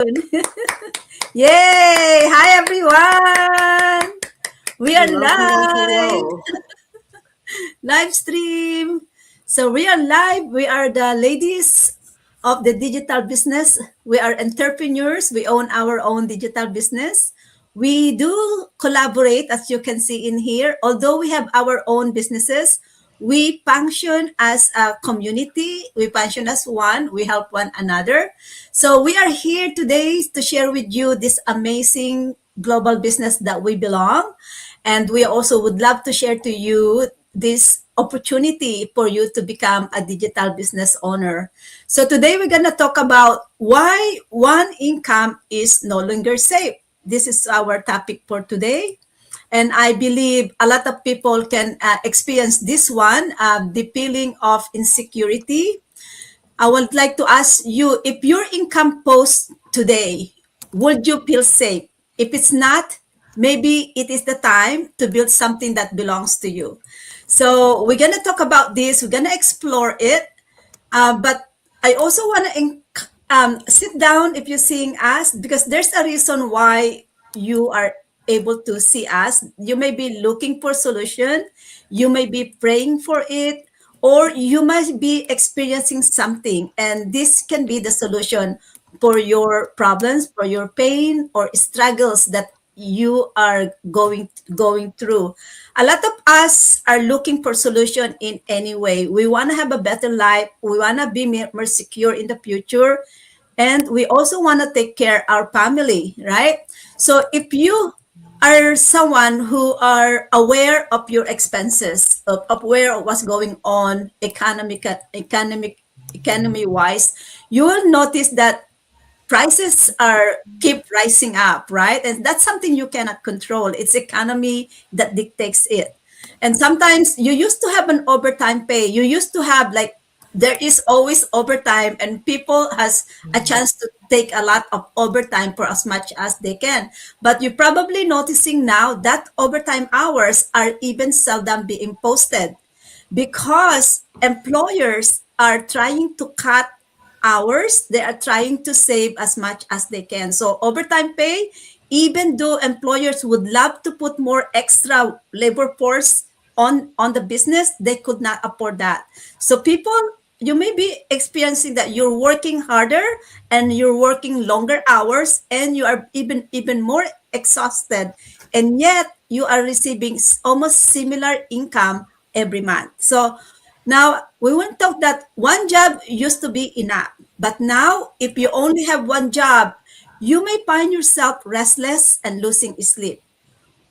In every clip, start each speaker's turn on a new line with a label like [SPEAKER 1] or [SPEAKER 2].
[SPEAKER 1] Yay! Hi everyone! We are
[SPEAKER 2] Hello, hello,
[SPEAKER 1] live!
[SPEAKER 2] hello.
[SPEAKER 1] Live stream! So we are live. We are the ladies of the digital business. We are entrepreneurs. We own our own digital business. We do collaborate, as you can see in here. Although we have our own businesses, we function as a community. We function as one. We help one another. So we are here today to share with you this amazing global business that we belong. And we also would love to share to you this opportunity for you to become a digital business owner. So today we're going to talk about why one income is no longer safe. This is our topic for today. And I believe a lot of people can experience this one, the feeling of insecurity. I would like to ask you, if your income post today, would you feel safe? If it's not, maybe it is the time to build something that belongs to you. So we're going to talk about this. We're going to explore it. But I also want to sit down if you're seeing us, because there's a reason why you are able to see us. You may be looking for solution. You may be praying for it, or you might be experiencing something, and this can be the solution for your problems, for your pain or struggles that you are going through. A lot of us are looking for solution in any way. We want to have a better life. We want to be more secure in the future, and we also want to take care our family, right? So if you are someone who are aware of your expenses, of where what's going on economy wise, you will notice that prices are keep rising up, right? And that's something you cannot control. It's economy that dictates it. And sometimes you used to have an overtime pay. You used to have, like, there is always overtime, and people has a chance to take a lot of overtime for as much as they can. But you're probably noticing now that overtime hours are even seldom being posted, because employers are trying to cut hours. They are trying to save as much as they can. So overtime pay, even though employers would love to put more extra labor force on the business, they could not afford that. So people, you may be experiencing that you're working harder and you're working longer hours, and you are even more exhausted, and yet you are receiving almost similar income every month. So now we want to talk that one job used to be enough, but now if you only have one job, you may find yourself restless and losing sleep,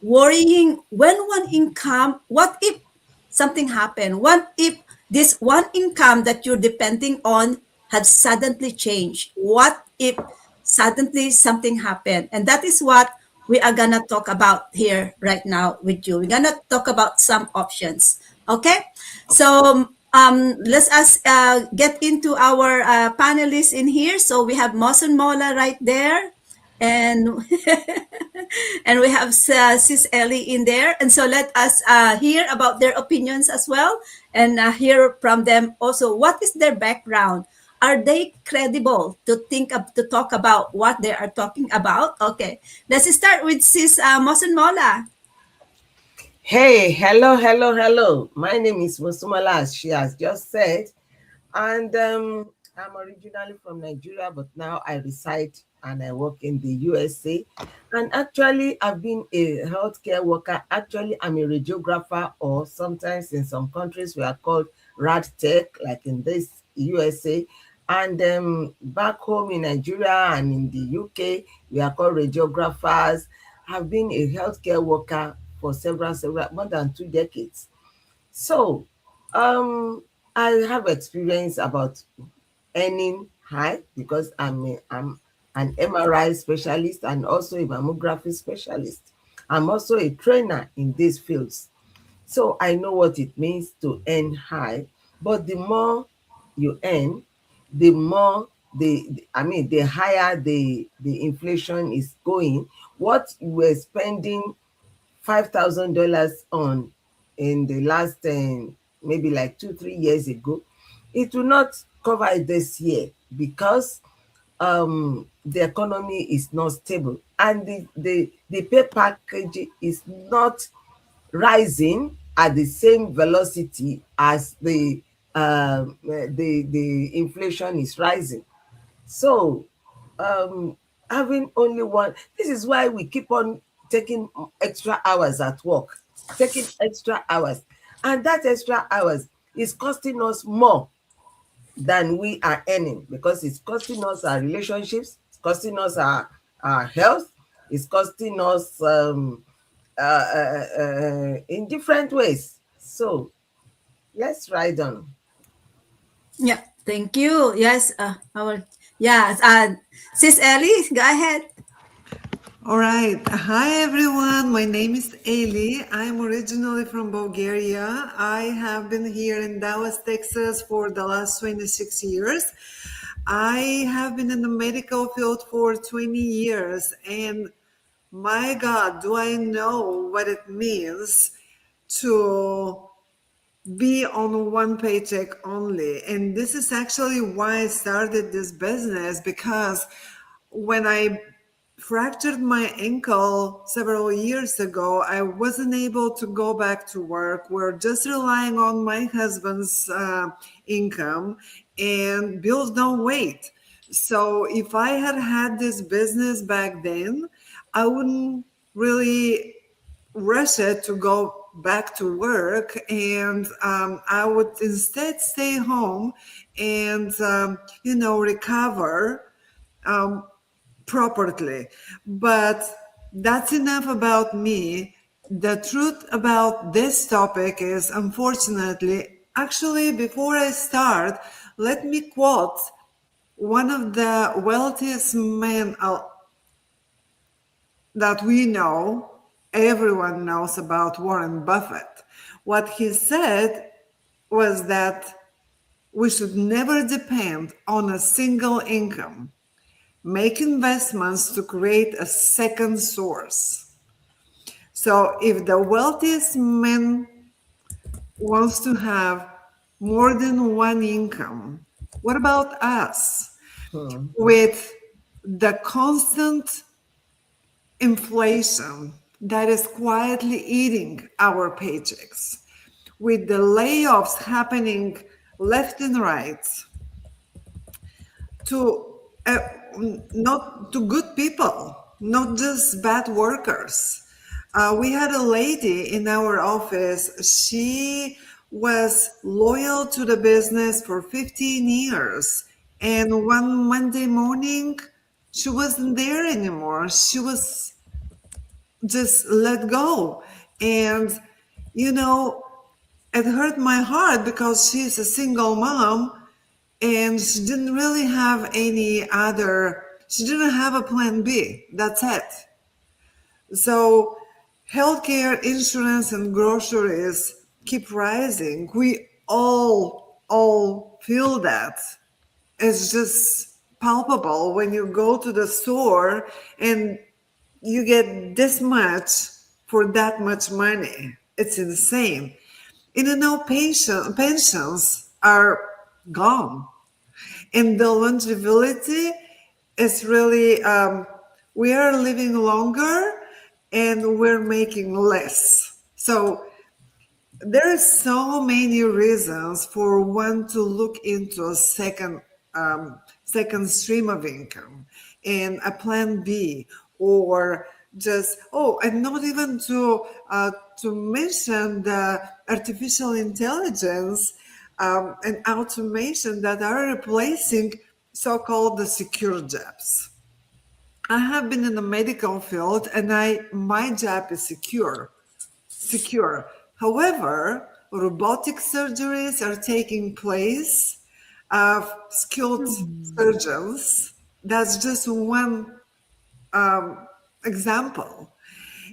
[SPEAKER 1] worrying when one income, what if something happened? What if this one income that you're depending on had suddenly changed? What if suddenly something happened? And that is what we are gonna talk about here right now with you. We're gonna talk about some options. Okay, so let's us get into our panelists in here. So we have Mosen Mola right there, and and we have Sis Ellie in there. And so let us hear about their opinions as well, and hear from them also what is their background. Are they credible to to talk about what they are talking about? Okay, let's start with Sis Mosen Mola.
[SPEAKER 2] Hey, hello, hello, hello. My name is Musumala, as she has just said. And I'm originally from Nigeria, but now I reside and I work in the USA. And actually, I've been a healthcare worker. Actually, I'm a radiographer, or sometimes in some countries we are called rad tech, like in this USA. And back home in Nigeria and in the UK, we are called radiographers. I've been a healthcare worker for several, more than 2 decades. So, um, I have experience about earning high because I'm an MRI specialist and also a mammography specialist. I'm also a trainer in these fields. So I know what it means to earn high, but the more you earn, the more the higher the inflation is going. What you were spending $5,000 on in the last maybe like 2 3 years ago, it will not cover it this year, because the economy is not stable, and the pay package is not rising at the same velocity as the inflation is rising. So having only one, this is why we keep on taking extra hours at work, taking extra hours, and that extra hours is costing us more than we are earning, because it's costing us our relationships, it's costing us our health, it's costing us in different ways. So let's ride on.
[SPEAKER 1] Yeah, thank you. Yes, our yeah, Sis Ellie, go ahead.
[SPEAKER 3] All right. Hi, everyone. My name is Eli. I'm originally from Bulgaria. I have been here in Dallas, Texas for the last 26 years. I have been in the medical field for 20 years. And my God, do I know what it means to be on one paycheck only. And this is actually why I started this business, because when I fractured my ankle several years ago, I wasn't able to go back to work. We're just relying on my husband's income, and bills don't wait. So if I had had this business back then, I wouldn't really rush it to go back to work, and I would instead stay home and recover um, properly. But that's enough about me. The truth about this topic is, unfortunately, actually, before I start, let me quote one of the wealthiest men that we know. Everyone knows about Warren Buffett. What he said was that we should never depend on a single income. Make investments to create a second source. So if the wealthiest man wants to have more than one income, what about us?
[SPEAKER 2] Hmm.
[SPEAKER 3] With the constant inflation that is quietly eating our paychecks, with the layoffs happening left and right, to not to good people, not just bad workers. We had a lady in our office. She was loyal to the business for 15 years. And one Monday morning, she wasn't there anymore. She was just let go. And, you know, it hurt my heart because she's a single mom and she didn't really have she didn't have a plan B. That's it. So healthcare, insurance, and groceries keep rising. We all feel that. It's just palpable when you go to the store and you get this much for that much money. It's insane. And pensions are gone. And the longevity is really, we are living longer and we're making less. So there are so many reasons for one to look into a second stream of income and a plan B, or just and not even to mention the artificial intelligence and automation that are replacing so-called the secure jobs. I have been in the medical field, and my job is secure. However, robotic surgeries are taking place of skilled
[SPEAKER 1] Hmm.
[SPEAKER 3] surgeons. That's just one example.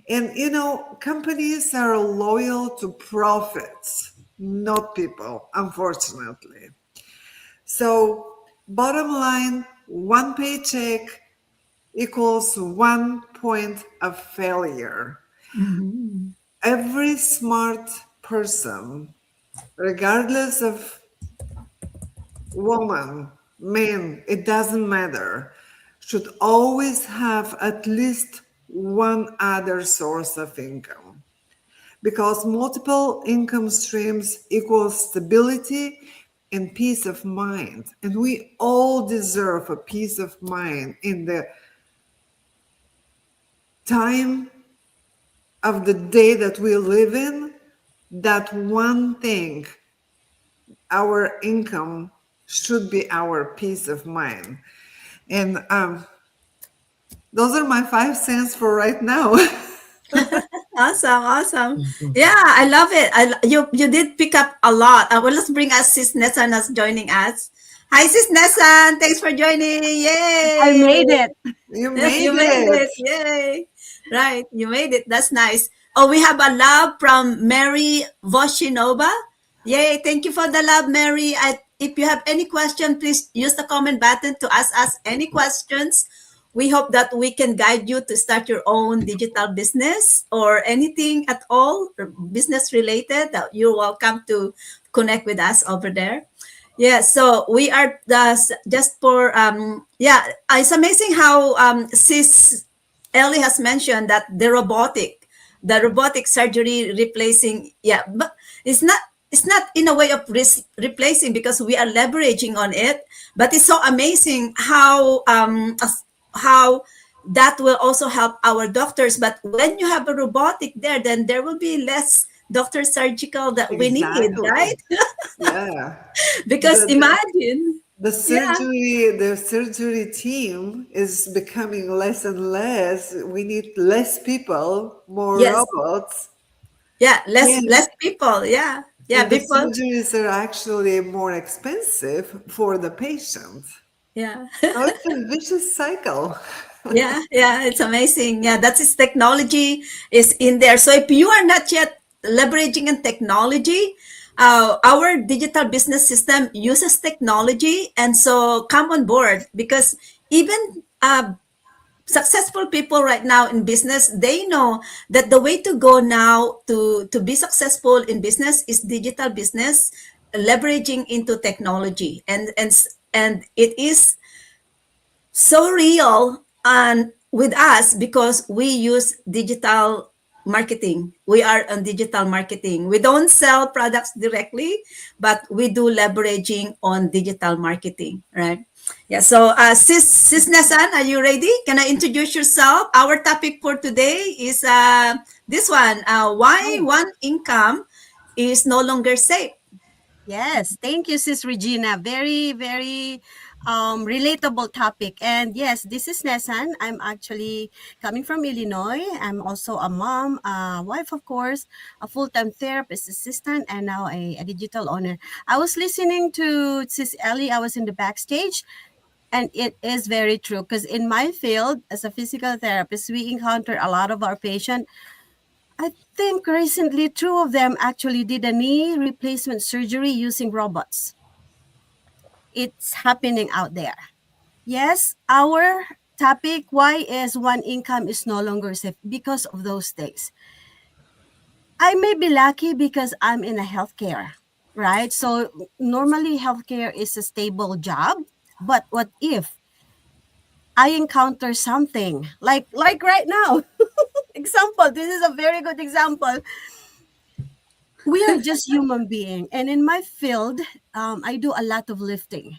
[SPEAKER 3] And companies are loyal to profits, not people, unfortunately. So, bottom line, one paycheck equals 1 point of failure.
[SPEAKER 1] Mhm.
[SPEAKER 3] Every smart person, regardless of woman, man, it doesn't matter. should always have at least one other source of income, because multiple income streams equals stability and peace of mind. And we all deserve a peace of mind in the time of the day that we live in. That one thing, our income should be our peace of mind. And those are my 5 cents for right now.
[SPEAKER 1] Awesome, awesome.
[SPEAKER 2] Mhm.
[SPEAKER 1] Yeah, I love it. You did pick up a lot. Well, let's bring us Sis Nesan as joining us. Hi, Sis Nesan. Thanks for joining.
[SPEAKER 4] I
[SPEAKER 1] Yay!
[SPEAKER 4] made it.
[SPEAKER 3] You made
[SPEAKER 1] You made
[SPEAKER 3] it.
[SPEAKER 1] it. Yay! Right, you made it. That's nice. Oh, we have a love from Mary Voshinova. Yay! Thank you for the love, Mary. If you have any question, please use the comment button to ask us any questions. We hope that we can guide you to start your own digital business or anything at all or business related. That you're welcome to connect with us over there. Yeah, so we are just for yeah, it's amazing how Sis Ellie has mentioned that the robotic surgery replacing, yeah, but it's not in a way of replacing because we are leveraging on it, but it's so amazing how that will also help our doctors. But when you have a robotic there, then there will be less doctor surgical that we need,
[SPEAKER 3] Exactly.
[SPEAKER 1] right?
[SPEAKER 3] Yeah.
[SPEAKER 1] Because
[SPEAKER 3] The, the,
[SPEAKER 1] imagine, yeah,
[SPEAKER 3] the surgery team is becoming less and less. We need less people, more
[SPEAKER 1] yes,
[SPEAKER 3] robots.
[SPEAKER 1] yeah,
[SPEAKER 3] And,
[SPEAKER 1] less people, yeah, yeah,
[SPEAKER 3] and the
[SPEAKER 1] people,
[SPEAKER 3] surgeries are actually more expensive for the patient.
[SPEAKER 1] yeah.
[SPEAKER 3] So it's a vicious cycle.
[SPEAKER 1] Yeah, yeah, it's amazing. Yeah, that's its technology is in there. So if you are not yet leveraging in technology, our digital business system uses technology, and so come on board because even successful people right now in business, they know that the way to go now to be successful in business is digital business, leveraging into technology, and it is so real and with us because we use digital marketing. We are on digital marketing. We don't sell products directly, but we do leveraging on digital marketing, right? Yeah. So, Sis Nasan, are you ready? Can I introduce yourself? Our topic for today is this one: why
[SPEAKER 4] Oh,
[SPEAKER 1] one income is no longer safe.
[SPEAKER 4] yes. Thank you, Sis Regina. Very, very relatable topic. And yes, this is Nesan. I'm actually coming from Illinois. I'm also a mom, a wife, of course, a full time therapist assistant, and now a digital owner. I was listening to Sis Ellie. I was in the backstage. And it is very true because in my field as a physical therapist, we encounter a lot of our patients. I think recently two of them actually did a knee replacement surgery using robots. It's happening out there. Yes, our topic, why is one income is no longer safe? Because of those things. I may be lucky because I'm in a healthcare, right? So normally healthcare is a stable job. But what if I encounter something like right now? Example, this is a very good example. We are just human being, and in my field, I do a lot of lifting.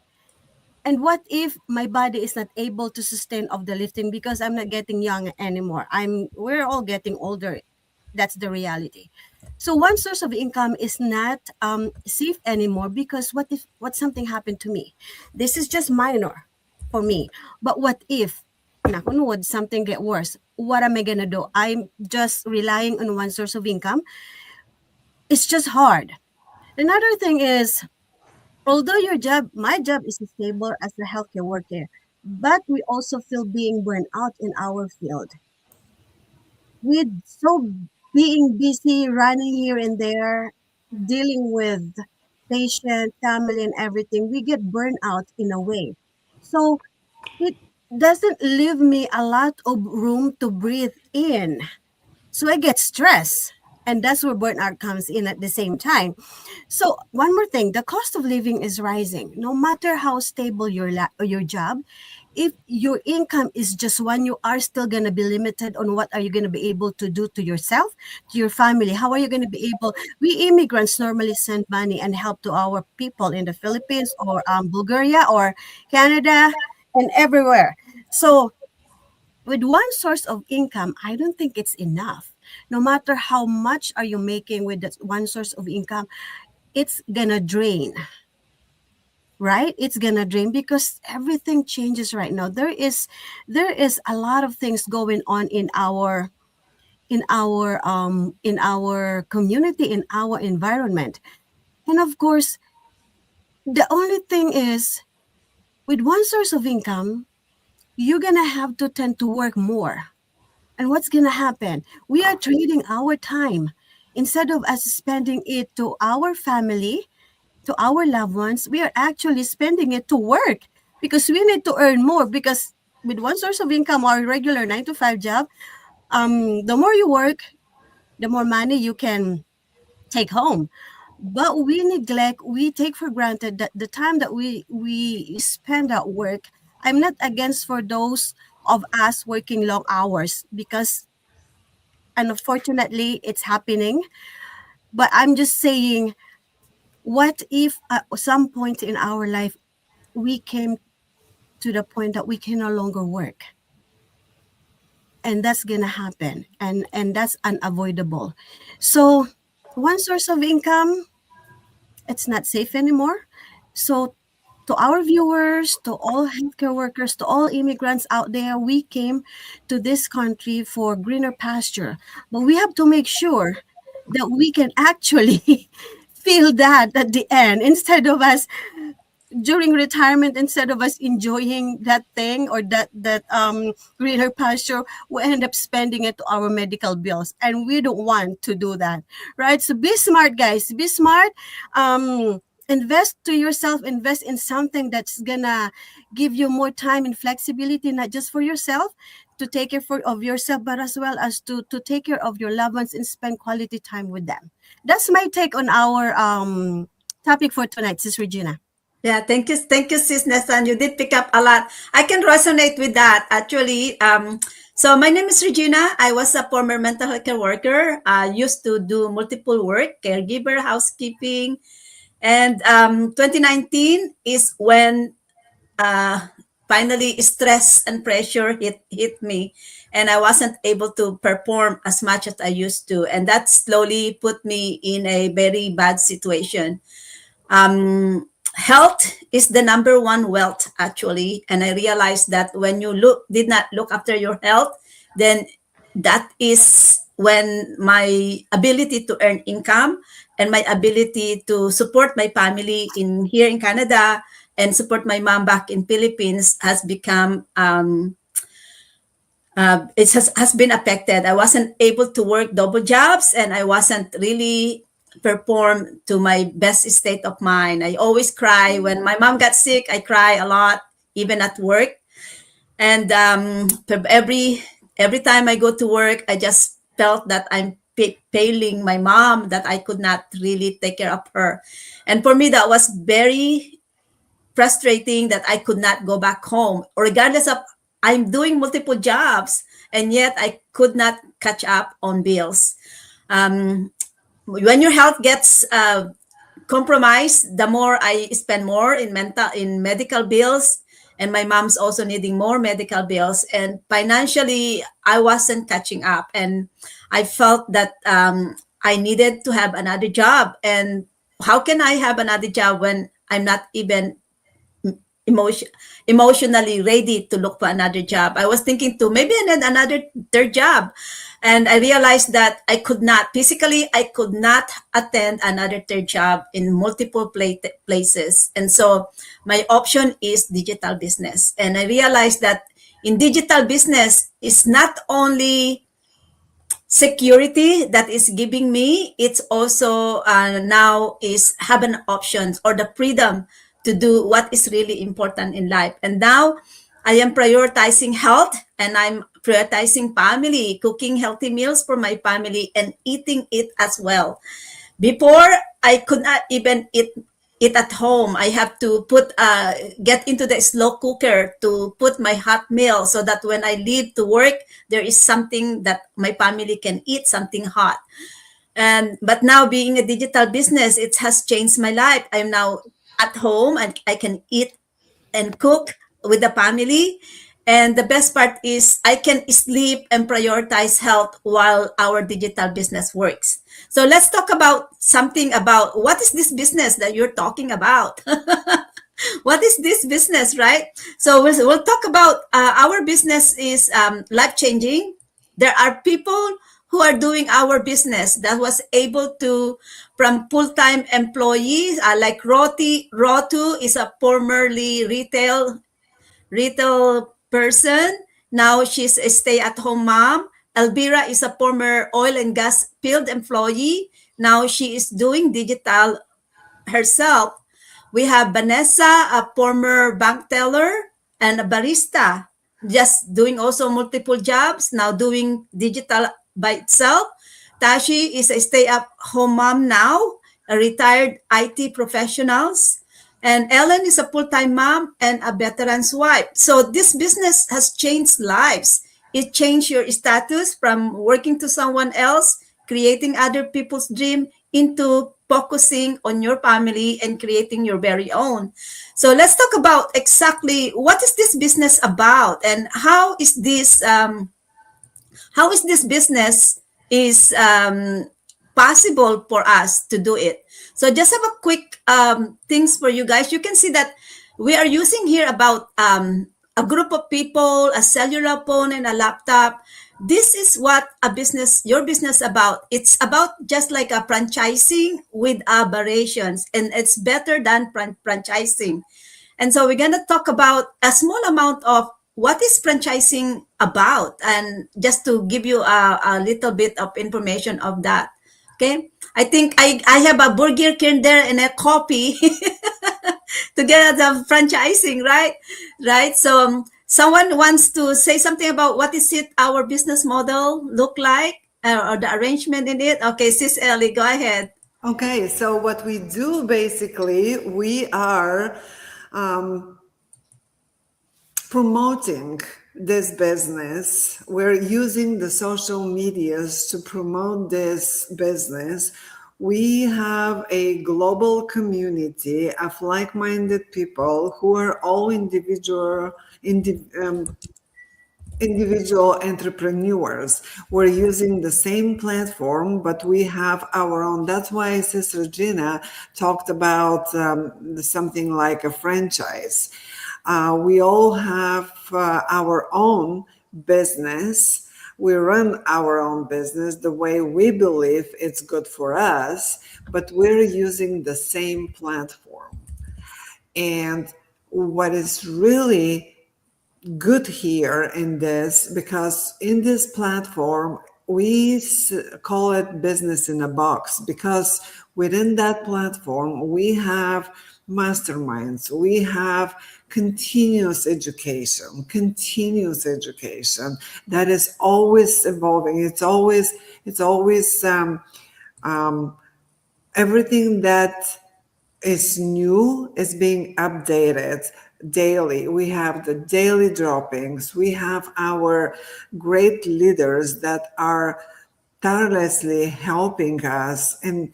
[SPEAKER 4] And what if my body is not able to sustain of the lifting because I'm not getting young anymore? We're all getting older. That's the reality. So one source of income is not safe anymore because what something happened to me? This is just minor for me. But what if nakon would something get worse? What am I gonna do? I'm just relying on one source of income. It's just hard. Another thing is, although my job is stable as a healthcare worker, but we also feel being burned out in our field. With so being busy, running here and there, dealing with patient, family, and everything, we get burned out in a way. So it doesn't leave me a lot of room to breathe in. So I get stressed. And that's where burnout comes in at the same time. So one more thing, the cost of living is rising. No matter how stable your job, if your income is just one, you are still going to be limited on what are you going to be able to do to yourself, to your family. How are you going to be able? We immigrants normally send money and help to our people in the Philippines or Bulgaria or Canada and everywhere. So with one source of income, I don't think it's enough. No matter how much are you making with that one source of income, it's gonna drain, right? It's gonna drain because everything changes right now. There is a lot of things going on in our community, in our environment. And of course, the only thing is, with one source of income, you're gonna have to tend to work more. And what's going to happen? We are trading our time. Instead of us spending it to our family, to our loved ones, we are actually spending it to work because we need to earn more. Because with one source of income or regular 9 to 5 job, the more you work, the more money you can take home. But we take for granted that the time that we spend at work. I'm not against for those of us working long hours, because unfortunately it's happening. But I'm just saying, what if at some point in our life we came to the point that we can no longer work? And that's gonna happen, and that's unavoidable. So one source of income, it's not safe anymore. So to our viewers, to all healthcare workers, to all immigrants out there, we came to this country for greener pasture. But we have to make sure that we can actually feel that at the end, instead of us during retirement, instead of us enjoying that thing or that greener pasture, we end up spending it to our medical bills, and we don't want to do that, right? So be smart, guys. Be smart. Invest to yourself. Invest in something that's gonna give you more time and flexibility, not just for yourself, to take care of yourself, but as well as to take care of your loved ones and spend quality time with them. That's my take on our topic for tonight, Sis Regina.
[SPEAKER 1] Yeah, thank you, Sis Nessan. You did pick up a lot. I can resonate with that actually. So my name is Regina. I was a former mental health care worker. I used to do multiple work, caregiver, housekeeping, and 2019 is when uh, finally stress and pressure hit me, and I wasn't able to perform as much as I used to, and that slowly put me in a very bad situation. Health is the number one wealth actually, and I realized that when you did not look after your health, then that is when my ability to earn income and my ability to support my family in here in Canada and support my mom back in Philippines has become has been affected. I wasn't able to work double jobs, and I wasn't really perform to my best state of mind. I always cry when my mom got sick. I cry a lot, even at work. And every time I go to work, I just felt that I'm failing my mom, that I could not really take care of her. And for me, that was very frustrating that I could not go back home, regardless of I'm doing multiple jobs, and yet I could not catch up on bills. When your health gets compromised, the more I spend more in medical bills, and my mom's also needing more medical bills, and financially I wasn't catching up, and I felt that I needed to have another job. And how can I have another job when I'm not even emotion emotionally ready to look for another job? I was thinking to maybe I need another third job, and I realized that I could not physically, I could not attend another third job in multiple places. And so my option is digital business, and I realized that in digital business is not only security that is giving me, it's also now is having options or the freedom to do what is really important in life. And now I am prioritizing health, and I'm prioritizing family, cooking healthy meals for my family and eating it as well. Before, I could not even eat eat at home. I have to put get into the slow cooker to put my hot meal so that when I leave to work, there is something that my family can eat, something hot. And but now being a digital business, it has changed my life. I'm now at home and I can eat and cook with the family. And the best part is I can sleep and prioritize health while our digital business works. So let's talk about something about what is this business that you're talking about? What is this business, right? So we'll talk about our business is life changing. There are people who are doing our business that was able to from full-time employees like Rotu is a formerly retail person. Now she's a stay-at-home mom. Elvira is a former oil and gas field employee. Now she is doing digital herself. We have Vanessa, a former bank teller and a barista, just doing also multiple jobs, now doing digital by itself. Tashi is a stay-at-home mom now, a retired IT professionals. And Ellen is a full-time mom and a veteran's wife. So this business has changed lives. It changed your status from working to someone else, creating other people's dream, into focusing on your family and creating your very own. So let's talk about exactly what is this business about and how is this business is possible for us to do it. So just have a quick things for you guys. You can see that we are using here about a group of people, a cellular phone and a laptop. This is what a business, your business about. It's about just like a franchising with aberrations, and it's better than franchising. And so we're going to talk about a small amount of what is franchising about, and just to give you a little bit of information of that. Okay. I think I have a Burger King there and a coffee to get the franchising, right? Right. So someone wants to say something about what is it, our business model look like or the arrangement in it. Okay, Sis Ellie, go ahead.
[SPEAKER 3] Okay, so what we do basically, we are um, promoting this business. We're using the social medias to promote this business. We have a global community of like-minded people who are all individual entrepreneurs. We're using the same platform, but we have our own. That's why Sister Gina talked about something like a franchise. We all have our own business. We run our own business the way we believe it's good for us, but we're using the same platform. And what is really good here in this, because in this platform we call it business in a box, because within that platform we have masterminds, we have continuous education that is always evolving. It's always everything that is new is being updated daily. We have the daily droppings. We have our great leaders that are tirelessly helping us. And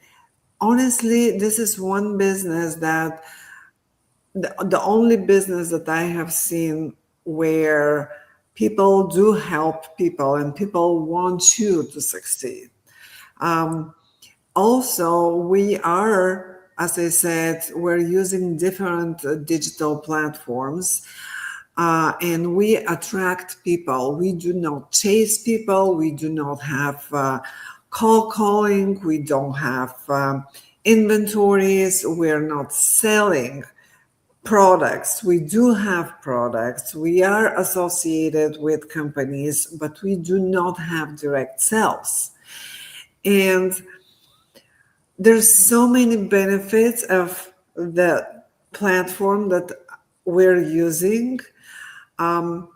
[SPEAKER 3] honestly, this is one business that the only business that I have seen where people do help people and people want you to succeed. Also, we are, as I said, we're using different digital platforms and we attract people. We do not chase people. We do not have calling. We don't have inventories. We're not selling products. We do have products. We are associated with companies, but we do not have direct sales. And there's so many benefits of the platform that we're using. And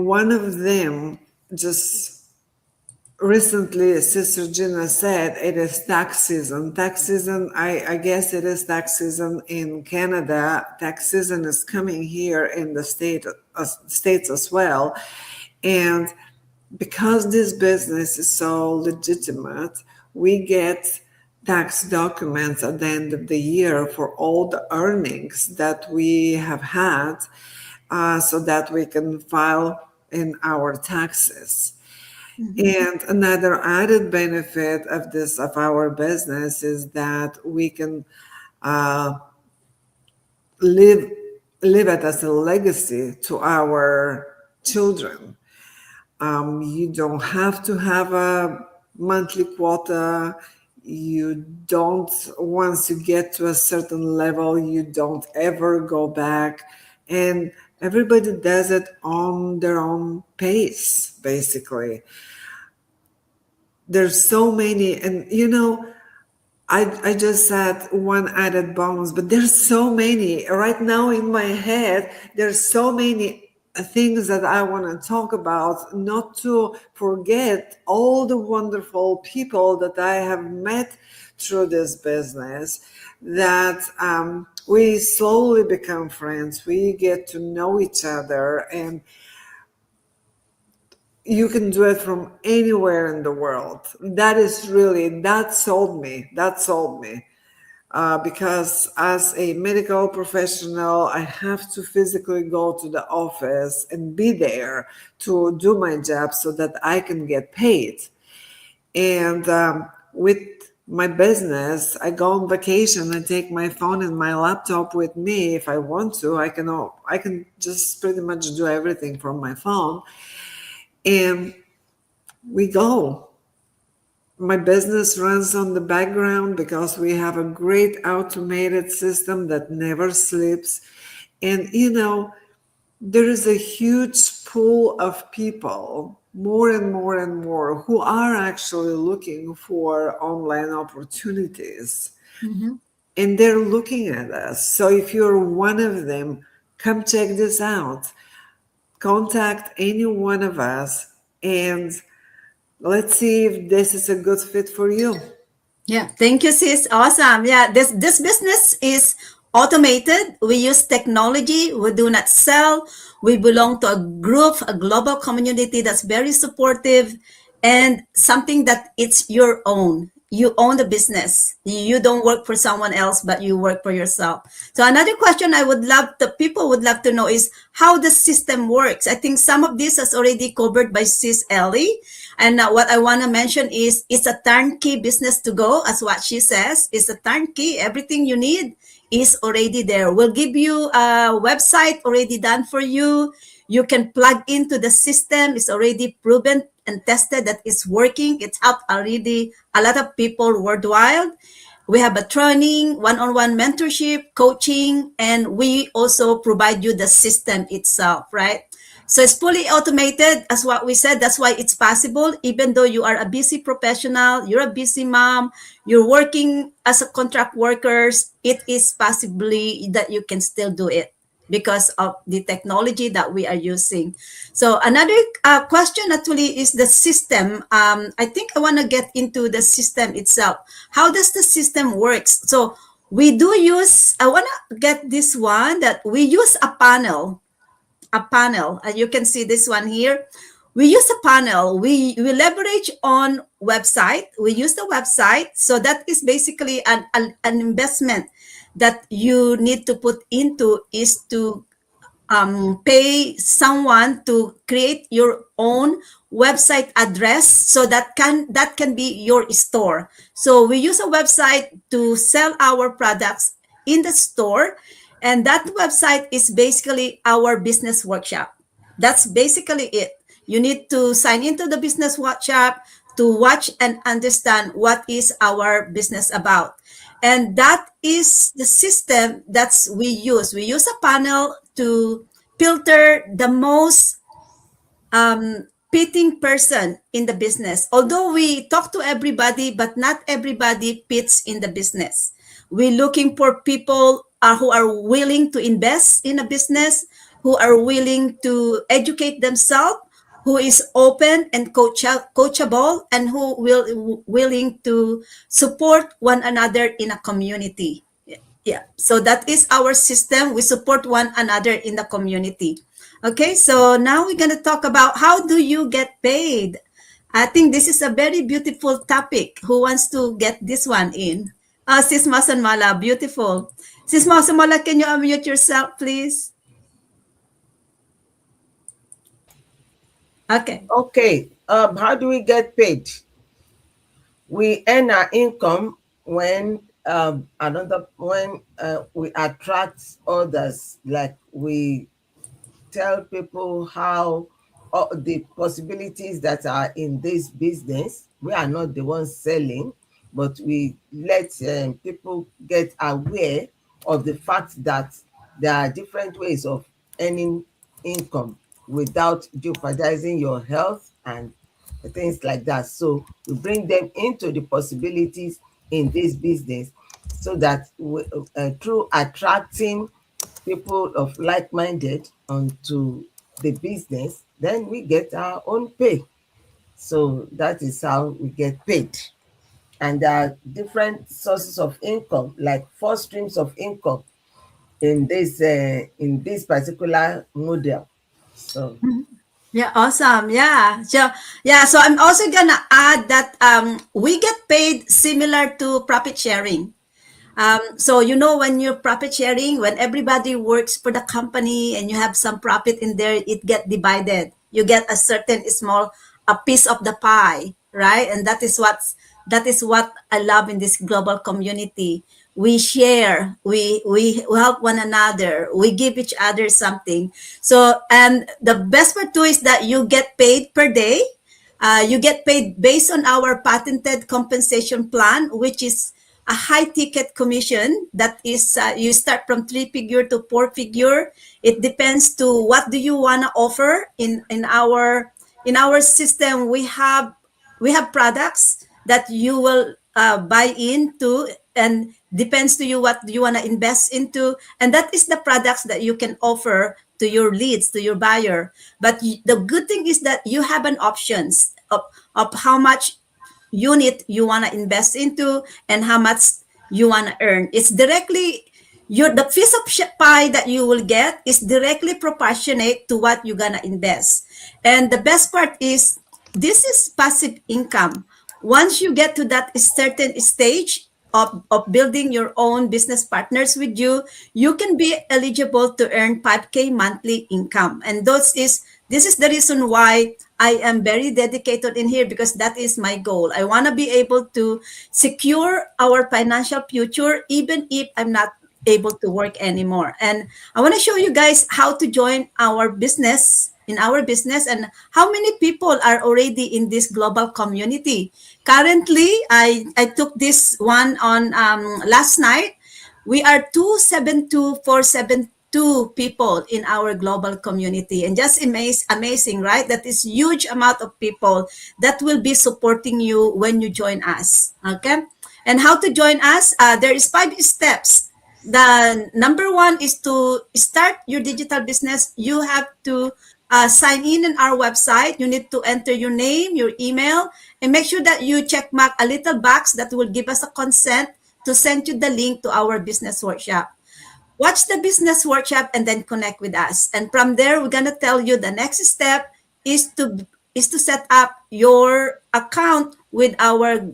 [SPEAKER 3] one of them, just recently Sister Gina said it is tax season. Tax season, I guess it is tax season in Canada. Tax season is coming here in the states as well. And because this business is so legitimate, we get tax documents at the end of the year for all the earnings that we have had, so that we can file in our taxes.
[SPEAKER 1] Mhm.
[SPEAKER 3] And another added benefit of this of our business is that we can uh, live it as a legacy to our children. You don't have to have a monthly quota. You don't, once you get to a certain level, you don't ever go back. And everybody does it on their own pace, basically. There's so many, and I just said one added bonus, but there's so many right now in my head. There's so many things that I want to talk about, not to forget all the wonderful people that I have met through this business, that we slowly become friends. We get to know each other, and you can do it from anywhere in the world. That sold me. That sold me. Because as a medical professional, I have to physically go to the office and be there to do my job so that I can get paid. And with my business, I go on vacation. I take my phone and my laptop with me if I want to. I can just pretty much do everything from my phone, and we go. My business runs on the background because we have a great automated system that never sleeps. And, there is a huge pool of people, more and more and more, who are actually looking for online opportunities.
[SPEAKER 1] Mhm.
[SPEAKER 3] And they're looking at us. So if you're one of them, come check this out. Contact any one of us, and let's see if this is a good fit for you.
[SPEAKER 1] Yeah, thank you, sis. Awesome. Yeah, this business is automated. We use technology. We do not sell. We belong to a group, a global community that's very supportive, and something that it's your own. You own the business. You don't work for someone else, but you work for yourself. So another question I would love the people would love to know is how the system works. I think some of this is already covered by Sis Ellie. And what I want to mention is it's a turnkey business to go, as what she says. It's a turnkey. Everything you need is already there. We'll give you a website already done for you. You can plug into the system. It's already proven and tested that it's working. It's helped already a lot of people worldwide. We have a training, one-on-one mentorship, coaching, and we also provide you the system itself, right? So it's fully automated, as what we said. That's why it's possible, even though you are a busy professional, you're a busy mom, you're working as a contract workers, it is possibly that you can still do it because of the technology that we are using. So another question actually is the system. I think I want to get into the system itself. How does the system works? So we do use, I want to get this one, that we use a panel, and you can see this one here. We use a panel. We leverage on website. We use the website. So that is basically an investment that you need to put into, is to pay someone to create your own website address, so that can be your store. So we use a website to sell our products in the store, and that website is basically our business workshop. That's basically it. You need to sign into the business workshop to watch and understand what is our business about. And that is the system that's we use. We use a panel to filter the most fitting person in the business. Although we talk to everybody, but not everybody fits in the business. We're looking for people who are willing to invest in a business, who are willing to educate themselves, who is open and coachable, and who will willing to support one another in a community. Yeah, so that is our system. We support one another in the community. Okay, so now we're going to talk about how do you get paid. I think this is a very beautiful topic. Who wants to get this one in? Sis Masanmala, beautiful. Sis Masanmala, can you unmute yourself, please? Okay.
[SPEAKER 2] Okay. How do we get paid? We earn our income when we attract others, like we tell people how the possibilities that are in this business. We are not the ones selling, but we let people get aware of the fact that there are different ways of earning income without jeopardizing your health and things like that. So we bring them into the possibilities in this business, so that through attracting people of like-minded onto the business, then we get our own pay. So that is how we get paid. And there are different sources of income, like four streams of income in this particular model. So
[SPEAKER 1] Yeah, awesome. So I'm also gonna add that we get paid similar to profit sharing. So when you're profit sharing, when everybody works for the company and you have some profit in there, it get divided. You get a certain small a piece of the pie, right? And that is what I love in this global community. We share, we help one another, we give each other something. So, and the best part too is that you get paid per day. You get paid based on our patented compensation plan, which is a high ticket commission. That is, you start from 3 figure to 4 figure. It depends to what do you want to offer in our system. We have products that you will buy into, and depends to you what you want to invest into, and that is the products that you can offer to your leads, to your buyer. But the good thing is that you have an options of how much unit you want to invest into and how much you want to earn. It's directly the piece of pie that you will get is directly proportionate to what you're gonna invest. And the best part is this is passive income. Once you get to that certain stage of building your own business partners with you, you can be eligible to earn 5K monthly income. And this is the reason why I am very dedicated in here, because that is my goal. I want to be able to secure our financial future even if I'm not able to work anymore. And I want to show you guys how to join our business, and how many people are already in this global community. Currently, I took this one on last night. We are 272,472 people in our global community, and just amazing, right? That is huge amount of people that will be supporting you when you join us. Okay, and how to join us? There is 5 steps. The number one is to start your digital business. You have to sign in our website. You need to enter your name, your email, and make sure that you check mark a little box that will give us a consent to send you the link to our business workshop. Watch the business workshop and then connect with us. And from there, we're gonna tell you the next step is to set up your account with our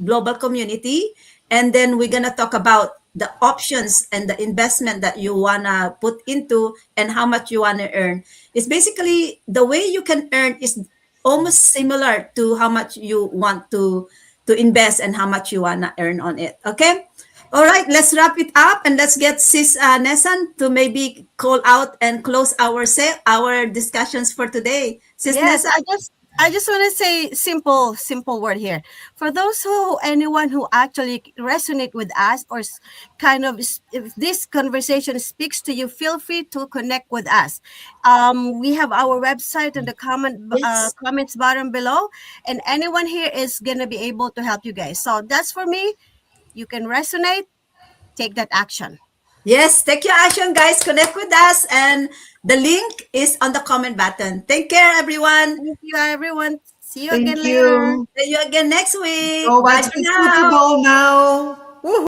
[SPEAKER 1] global community. And then we're gonna talk about the options and the investment that you wanna put into and how much you wanna earn. It's basically the way you can earn is almost similar to how much you want to invest and how much you wanna earn on it. Okay. All right, let's wrap it up and let's get Sis Nesan to maybe call out and close our discussions for today. Sis
[SPEAKER 4] Yes,
[SPEAKER 1] Nesan.
[SPEAKER 4] I just want to say simple word here. For those anyone who actually resonate with us, or if this conversation speaks to you, feel free to connect with us. We have our website in the
[SPEAKER 1] Yes.
[SPEAKER 4] comments bottom below, and anyone here is gonna be able to help you guys. So that's for me. You can resonate, take that action.
[SPEAKER 1] Yes, take your action, guys. Connect with us and The link is on the comment button. Take care, everyone.
[SPEAKER 4] Thank you, everyone. See you again
[SPEAKER 3] Thank
[SPEAKER 4] later.
[SPEAKER 3] you.
[SPEAKER 1] See you again next week.
[SPEAKER 3] Go
[SPEAKER 1] Bye
[SPEAKER 3] watch
[SPEAKER 1] for
[SPEAKER 3] the Super
[SPEAKER 1] now.
[SPEAKER 3] Bowl now. Woohoo!